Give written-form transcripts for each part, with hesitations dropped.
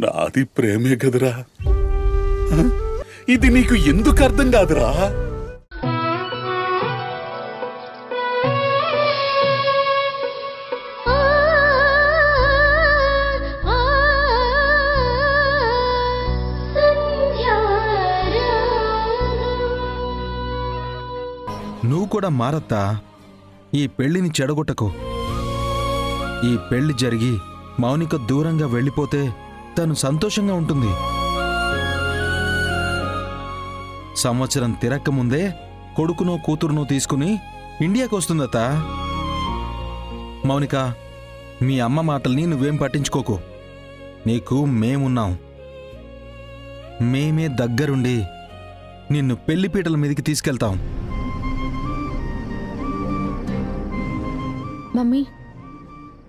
నాది ప్రేమే కదరా, ఇది నీకు ఎందుకు అర్థం కాదురా? నువ్వు కూడా మారత్తా. ఈ పెళ్లిని చెడగొట్టకు. ఈ పెళ్లి జరిగి మౌనిక దూరంగా వెళ్ళిపోతే తను సంతోషంగా ఉంటుంది. సంవత్సరం తిరక్కముందే కొడుకునో కూతురునో తీసుకుని ఇండియాకి వస్తుందత్తా. మౌనిక, మీ అమ్మ మాటల్ని నువ్వేం పట్టించుకోకు. నీకు మేమున్నాం. మేమే దగ్గరుండి నిన్ను పెళ్లిపీటల మీదకి తీసుకెళ్తాం. మమ్మీ,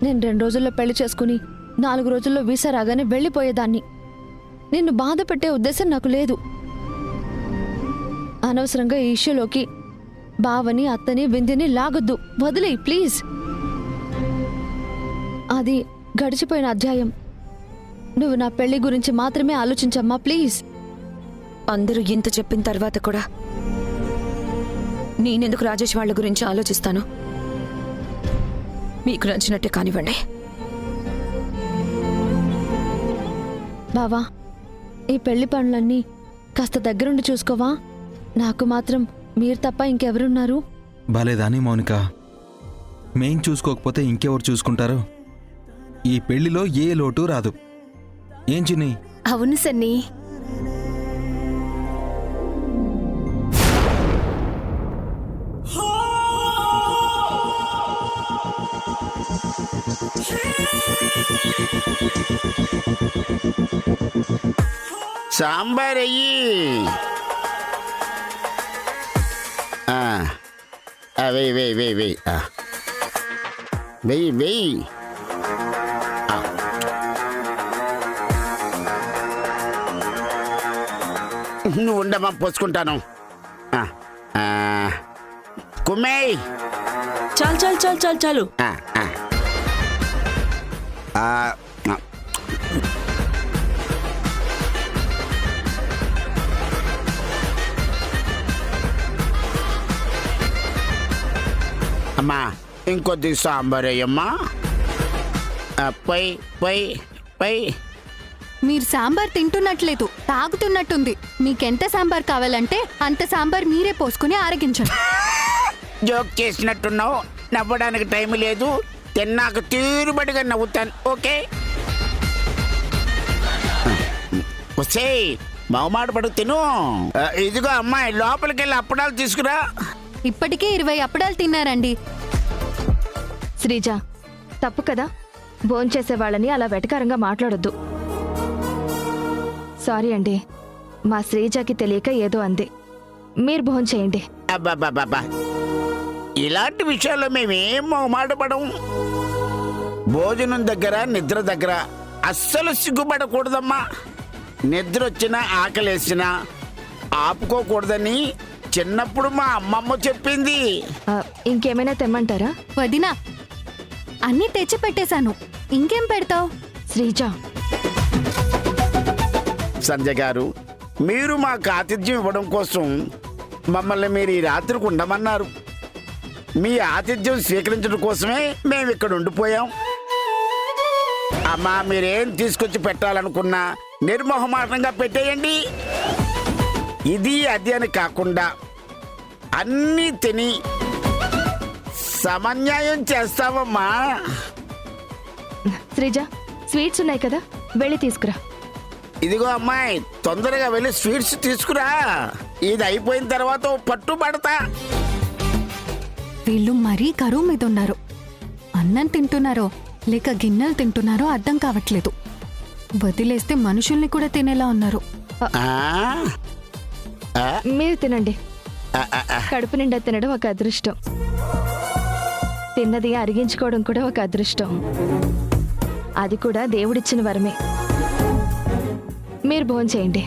నేను 2 రోజుల్లో పెళ్లి చేసుకుని 4 రోజుల్లో వీసా రాగానే వెళ్ళిపోయేదాన్ని. నిన్ను బాధ పెట్టే ఉద్దేశం నాకు లేదు. అనవసరంగా ఈ ఇష్యూలోకి బావని, అత్తని, వింధ్యని లాగొద్దు. వదిలేయి ప్లీజ్. అది గడిచిపోయిన అధ్యాయం. నువ్వు నా పెళ్లి గురించి మాత్రమే ఆలోచించమ్మా ప్లీజ్. అందరూ ఇంత చెప్పిన తర్వాత కూడా నేనెందుకు రాజేష్ వాళ్ళ గురించి ఆలోచిస్తాను? మీకు నచ్చినట్టే కానివ్వండి. బావా, ఈ పెళ్లి పనులన్నీ కాస్త దగ్గరుండి చూసుకోవా? నాకు మాత్రం మీరు తప్ప ఇంకెవరున్నారు? భలేదాని మౌనిక, మేం చూసుకోకపోతే ఇంకెవరు చూసుకుంటారు? ఈ పెళ్లిలో ఏ లోటు రాదు. ఏం చిన్ని? అవును సన్నీ. సాంబార్ అయ్యి వెయ్యి వెయ్యి వెయ్యి వెయ్యి వెయ్యి వెయ్యి. నువ్వు ఉండమా, పోసుకుంటాను. కుమ్మేయ్. చాలు చాలు చాలు చాలు చాలు. అమ్మా, ఇంకొద్ది సాంబార్ అయ్యమ్మా. పై పై పై. మీరు సాంబార్ తింటున్నట్లేదు, తాగుతున్నట్టుంది. మీకెంత సాంబార్ కావాలంటే అంత సాంబార్ మీరే పోసుకుని ఆరగించండి. జోక్ చేసినట్టున్నావు, నవ్వడానికి టైం లేదు. తిన్నాక తీరుబడిగా నవ్వుతాను, ఓకే? వస్తే మౌమాట పడు తిను. ఇదిగో అమ్మాయి, లోపలికి వెళ్ళి అప్పడాలు తీసుకురా. ఇప్పటికే 20 అప్పడాలు తిన్నారండి. శ్రీజ, తప్పు కదా. భోంచేసే వాళ్ళని అలా వెటకారంగా మాట్లాడొద్దు. సారీ అండి, మా శ్రీజకి తెలియక ఏదో అంది. మీరు భోంచేయండి. అబ్బాబ్బాబ్బా, ఇలాంటి విషయాల్లో మేమేం మాట పడం. భోజనం దగ్గర, నిద్ర దగ్గర అస్సలు సిగ్గుపడకూడదమ్మా. నిద్ర వచ్చినా ఆకలేసినా ఆపుకోకూడదని చిన్నప్పుడు మా అమ్మమ్మ చెప్పింది. ఇంకేమైనా తెమ్మంటారా? వదినా, అన్నీ తెచ్చి పెట్టేశాను, ఇంకేం పెడతావు? శ్రీజ, సంజయ్ గారు, మీరు మాకు ఆతిథ్యం ఇవ్వడం కోసం మమ్మల్ని మీరు ఈ రాత్రికి ఉండమన్నారు. మీ ఆతిథ్యం స్వీకరించడం కోసమే మేము ఇక్కడ ఉండిపోయాం. అమ్మా, మీరేం తీసుకొచ్చి పెట్టాలనుకున్నా నిర్మోహమాటంగా పెట్టేయండి. ఇది అది అని కాకుండా అన్నీ తిని సమన్యాయం చేస్తామమ్మా. శ్రీజ, స్వీట్స్ ఉన్నాయి కదా, వెళ్ళి తీసుకురా. ఇదిగో అమ్మాయి, తొందరగా వెళ్ళి స్వీట్స్ తీసుకురా. ఇది అయిపోయిన తర్వాత పట్టుబడతా. వీళ్ళు మరీ కరువు మీద ఉన్నారు. అన్నం తింటున్నారో లేక గిన్నెలు తింటున్నారో అర్థం కావట్లేదు. వదిలేస్తే మనుషుల్ని కూడా తినేలా ఉన్నారు. మీరు తినండి. కడుపు నిండా తినడం ఒక అదృష్టం. తిన్నది అరిగించుకోవడం కూడా ఒక అదృష్టం. అది కూడా దేవుడిచ్చిన వరమే. మీరు భోంచేయండి.